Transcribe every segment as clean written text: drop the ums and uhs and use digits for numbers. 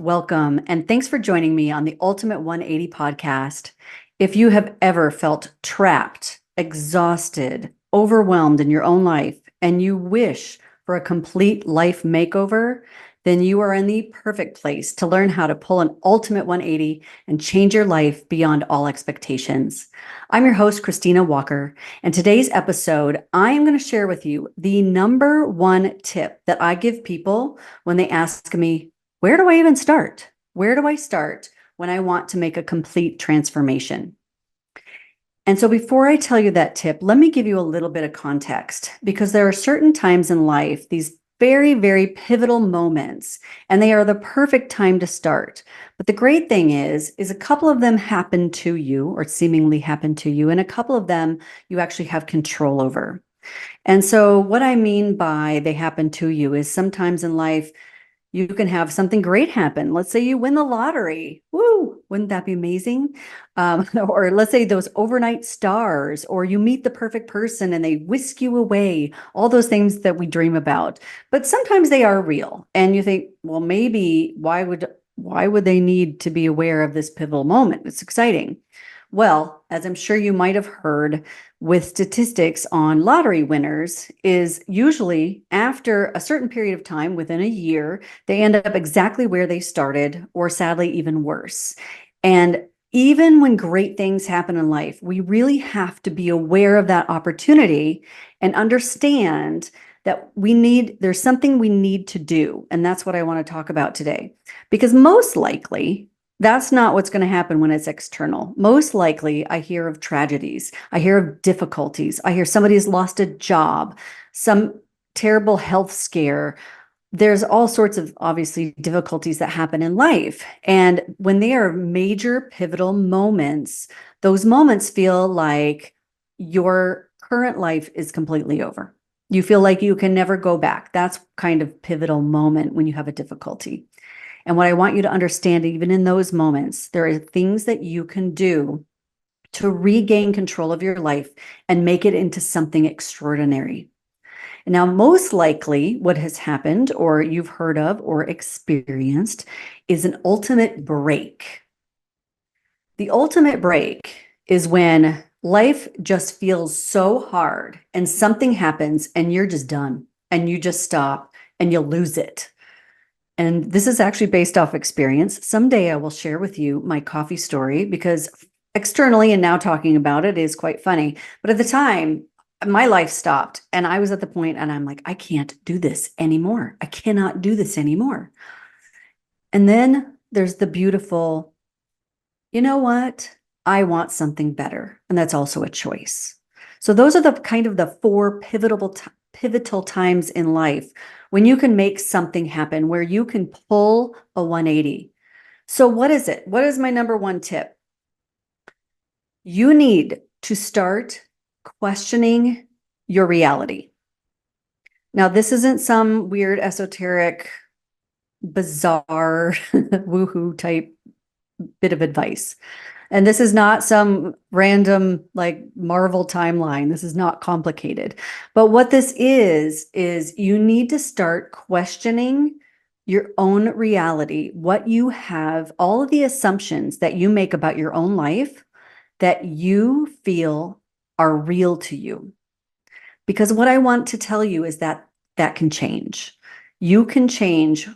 welcome, and thanks for joining me on the Ultimate 180 podcast. If you have ever felt trapped, exhausted, overwhelmed in your own life, and you wish for a complete life makeover, then you are in the perfect place to learn how to pull an ultimate 180 and change your life beyond all expectations. I'm your host, Christina Walker, and today's episode, I am going to share with you the number one tip that I give people when they ask me, where do I even start? Where do I start when I want to make a complete transformation? And so before I tell you that tip, let me give you a little bit of context, because there are certain times in life, these very, very pivotal moments, and they are the perfect time to start. But the great thing is a couple of them happen to you or seemingly happen to you, and a couple of them you actually have control over. And so what I mean by they happen to you is sometimes in life, you can have something great happen. Let's say you win the lottery. Woo! Wouldn't that be amazing? Or let's say those overnight stars, or you meet the perfect person and they whisk you away. All those things that we dream about. But sometimes they are real. And you think, well, maybe why would they need to be aware of this pivotal moment? It's exciting. Well, as I'm sure you might have heard with statistics on lottery winners, is usually after a certain period of time, within a year, they end up exactly where they started, or sadly, even worse. And even when great things happen in life, we really have to be aware of that opportunity and understand that there's something we need to do. And that's what I want to talk about today. Because most likely, that's not what's going to happen when it's external. Most likely, I hear of tragedies. I hear of difficulties. I hear somebody has lost a job, some terrible health scare. There's all sorts of obviously difficulties that happen in life. And when they are major pivotal moments, those moments feel like your current life is completely over. You feel like you can never go back. That's kind of pivotal moment when you have a difficulty. And what I want you to understand, even in those moments, there are things that you can do to regain control of your life and make it into something extraordinary. And now, most likely, what has happened, or you've heard of or experienced, is an ultimate break. The ultimate break is when life just feels so hard and something happens and you're just done and you just stop and you lose it. And this is actually based off experience. Someday I will share with you my coffee story, because externally and now talking about it is quite funny. But at the time, my life stopped and I was at the point and I'm like, I can't do this anymore. I cannot do this anymore. And then there's the beautiful, you know what? I want something better. And that's also a choice. So those are the kind of the four pivotal times in life when you can make something happen, where you can pull a 180. So what is it? What is my number one tip? You need to start questioning your reality. Now, this isn't some weird, esoteric, bizarre, woohoo type bit of advice. And this is not some random like Marvel timeline. This is not complicated. But what this is you need to start questioning your own reality, what you have, all of the assumptions that you make about your own life that you feel are real to you. Because what I want to tell you is that that can change. You can change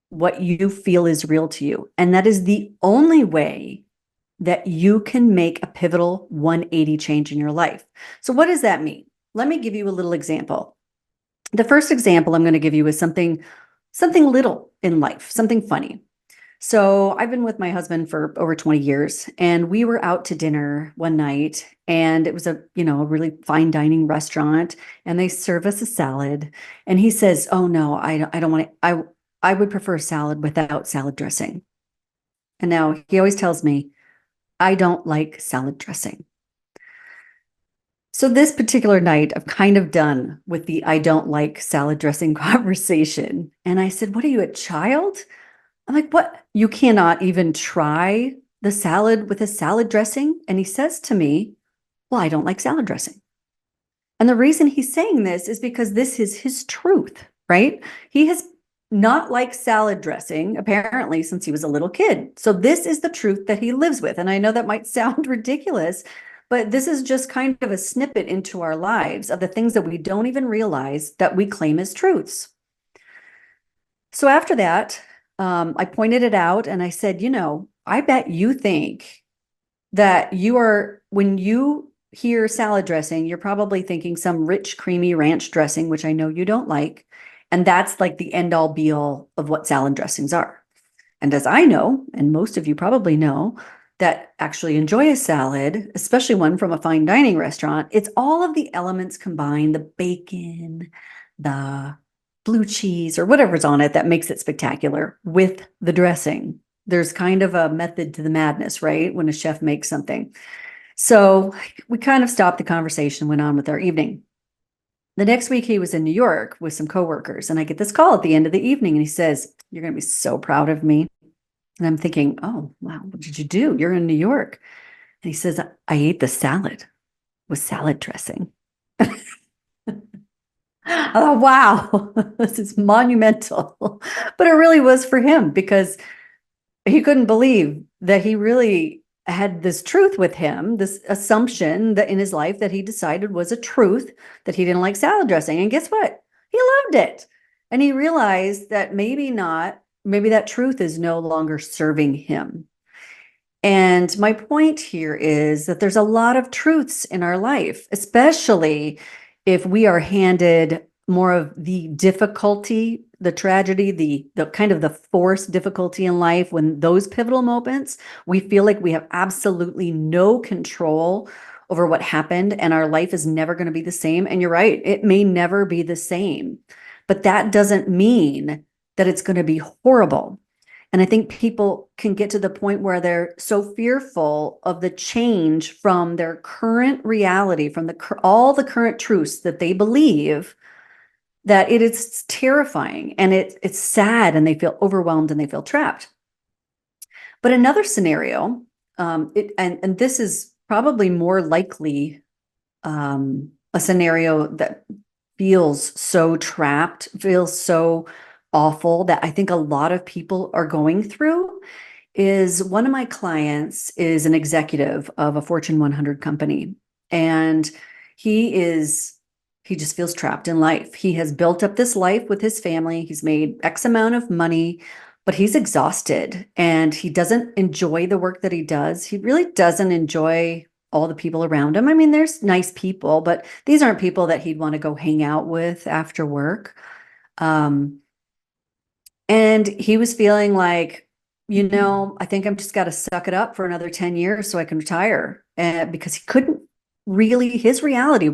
what you feel is real to you. And that is the only way that you can make a pivotal 180 change in your life. So what does that mean? Let me give you a little example. The first example I'm going to give you is something little in life, something funny. So I've been with my husband for over 20 years, and we were out to dinner one night, and it was a really fine dining restaurant, and they serve us a salad. And he says, "Oh no, I don't want it. I would prefer a salad without salad dressing." And now he always tells me, I don't like salad dressing. So this particular night, I'm kind of done with the I don't like salad dressing conversation. And I said, "What are you, a child?" I'm like, "What? You cannot even try the salad with a salad dressing?" And he says to me, "Well, I don't like salad dressing." And the reason he's saying this is because this is his truth, right? He has not like salad dressing, apparently, since he was a little kid. So this is the truth that he lives with. And I know that might sound ridiculous, but this is just kind of a snippet into our lives of the things that we don't even realize that we claim as truths. So after that, I pointed it out and I said, I bet you think that when you hear salad dressing, you're probably thinking some rich, creamy ranch dressing, which I know you don't like. And that's like the end all be all of what salad dressings are. And as I know, and most of you probably know, that actually enjoy a salad, especially one from a fine dining restaurant, it's all of the elements combined, the bacon, the blue cheese, or whatever's on it that makes it spectacular with the dressing. There's kind of a method to the madness, right? When a chef makes something. So we kind of stopped the conversation, went on with our evening. The next week, he was in New York with some coworkers, and I get this call at the end of the evening, and he says, "You're going to be so proud of me." And I'm thinking, "Oh, wow, what did you do? You're in New York." And he says, "I ate the salad with salad dressing." Oh, wow, this is monumental. But it really was for him because he couldn't believe that he really had this truth with him, this assumption that in his life that he decided was a truth, that he didn't like salad dressing. And guess what? He loved it. And he realized that maybe not, maybe that truth is no longer serving him. And my point here is that there's a lot of truths in our life, especially if we are handed more of the difficulty, the tragedy, the kind of the forced difficulty in life. When those pivotal moments, we feel like we have absolutely no control over what happened and our life is never going to be the same. And you're right, it may never be the same, but that doesn't mean that it's going to be horrible. And I think people can get to the point where they're so fearful of the change from their current reality, from all the current truths that they believe, that it is terrifying and it's sad, and they feel overwhelmed and they feel trapped. But another scenario, and this is probably more likely a scenario that feels so trapped, feels so awful, that I think a lot of people are going through, is one of my clients is an executive of a Fortune 100 company. And he just feels trapped in life. He has built up this life with his family. He's made X amount of money, but he's exhausted and he doesn't enjoy the work that he does. He really doesn't enjoy all the people around him. I mean, there's nice people, but these aren't people that he'd want to go hang out with after work. And he was feeling like, I think I'm just got to suck it up for another 10 years so I can retire. Because he couldn't really, his reality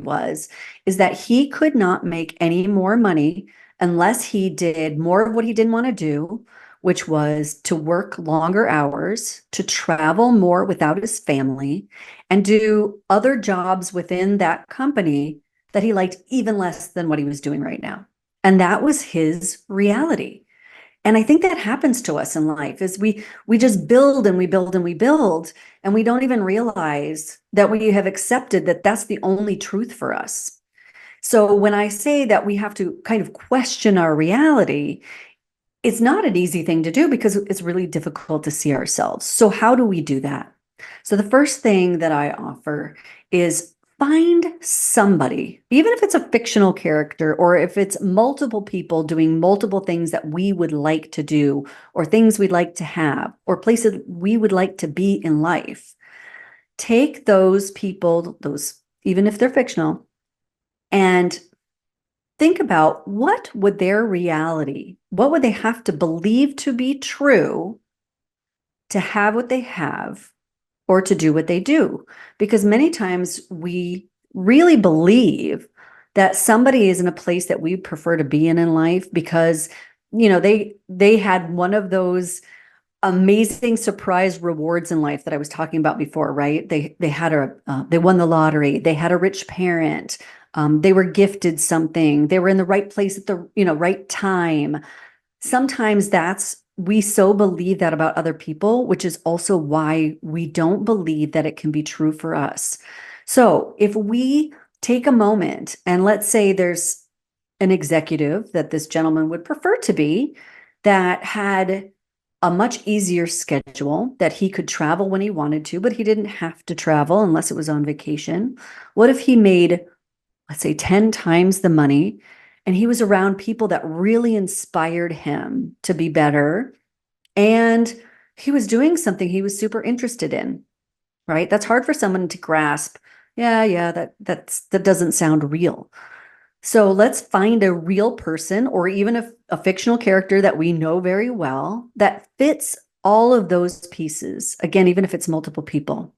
is that he could not make any more money unless he did more of what he didn't want to do, which was to work longer hours, to travel more without his family, and do other jobs within that company that he liked even less than what he was doing right now. And that was his reality. And I think that happens to us in life is we just build and we build and we build, and we don't even realize that we have accepted that that's the only truth for us. So when I say that we have to kind of question our reality, it's not an easy thing to do because it's really difficult to see ourselves. So how do we do that? So the first thing that I offer is find somebody, even if it's a fictional character or if it's multiple people doing multiple things that we would like to do, or things we'd like to have, or places we would like to be in life. Take those people, even if they're fictional, and think about what would their reality, what would they have to believe to be true to have what they have, or to do what they do. Because many times we really believe that somebody is in a place that we prefer to be in life because, they had one of those amazing surprise rewards in life that I was talking about before, right? They won the lottery, they had a rich parent, they were gifted something, they were in the right place at the, right time. Sometimes we so believe that about other people, which is also why we don't believe that it can be true for us. So if we take a moment and let's say there's an executive that this gentleman would prefer to be, that had a much easier schedule, that he could travel when he wanted to, but he didn't have to travel unless it was on vacation? What if he made, let's say, 10 times the money, and he was around people that really inspired him to be better, and he was doing something he was super interested in, right? That's hard for someone to grasp. Yeah, that doesn't sound real. So let's find a real person, or even a fictional character that we know very well, that fits all of those pieces. Again, even if it's multiple people.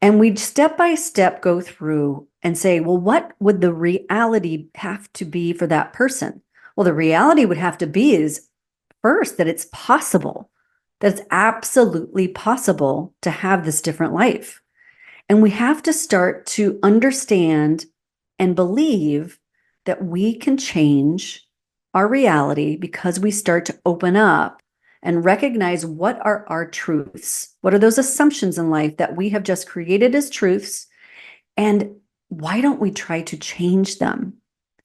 And we step by step go through and say, well, what would the reality have to be for that person? Well, the reality would have to be is first that it's possible, that it's absolutely possible to have this different life. And we have to start to understand and believe that we can change our reality because we start to open up and recognize what are our truths. What are those assumptions in life that we have just created as truths? And why don't we try to change them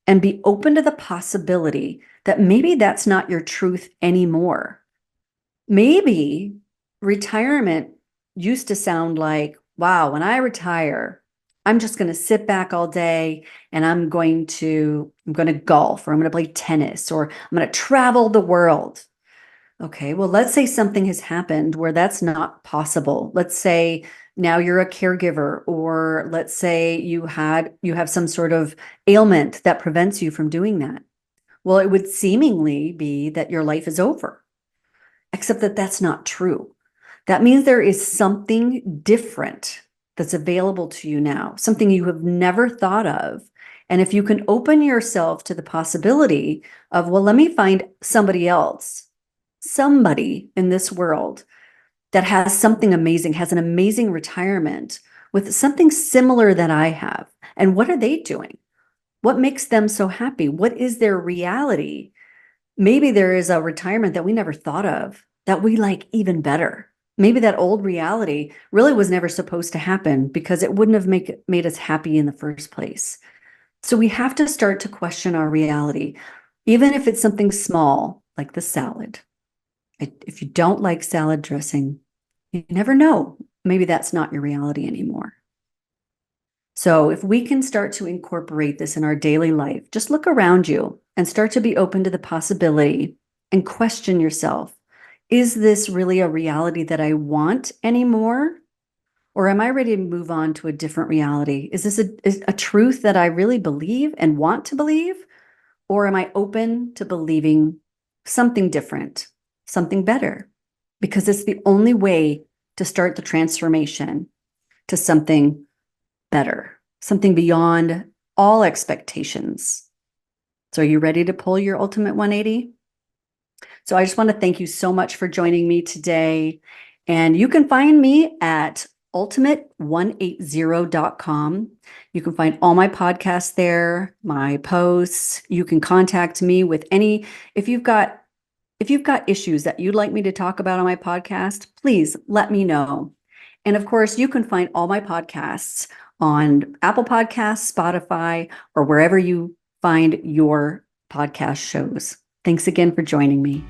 and be open to the possibility that maybe that's not your truth anymore? Maybe retirement used to sound like, wow, when I retire, I'm just going to sit back all day and I'm going to golf, or I'm going to play tennis, or I'm going to travel the world. Okay, well, let's say something has happened where that's not possible. Let's say now you're a caregiver, or let's say you have some sort of ailment that prevents you from doing that. Well, it would seemingly be that your life is over, except that that's not true. That means there is something different that's available to you now, something you have never thought of. And if you can open yourself to the possibility of, well, let me find somebody else, somebody in this world that has something amazing, has an amazing retirement with something similar that I have. And what are they doing? What makes them so happy? What is their reality? Maybe there is a retirement that we never thought of that we like even better. Maybe that old reality really was never supposed to happen because it wouldn't have made us happy in the first place. So we have to start to question our reality, even if it's something small like the salad. If you don't like salad dressing, you never know. Maybe that's not your reality anymore. So if we can start to incorporate this in our daily life, just look around you and start to be open to the possibility and question yourself. Is this really a reality that I want anymore? Or am I ready to move on to a different reality? Is this a truth that I really believe and want to believe? Or am I open to believing something different, something better? Because it's the only way to start the transformation to something better, something beyond all expectations. So are you ready to pull your ultimate 180? So I just want to thank you so much for joining me today. And you can find me at ultimate180.com. You can find all my podcasts there, my posts. You can contact me with any, if you've got issues that you'd like me to talk about on my podcast, please let me know. And of course, you can find all my podcasts on Apple Podcasts, Spotify, or wherever you find your podcast shows. Thanks again for joining me.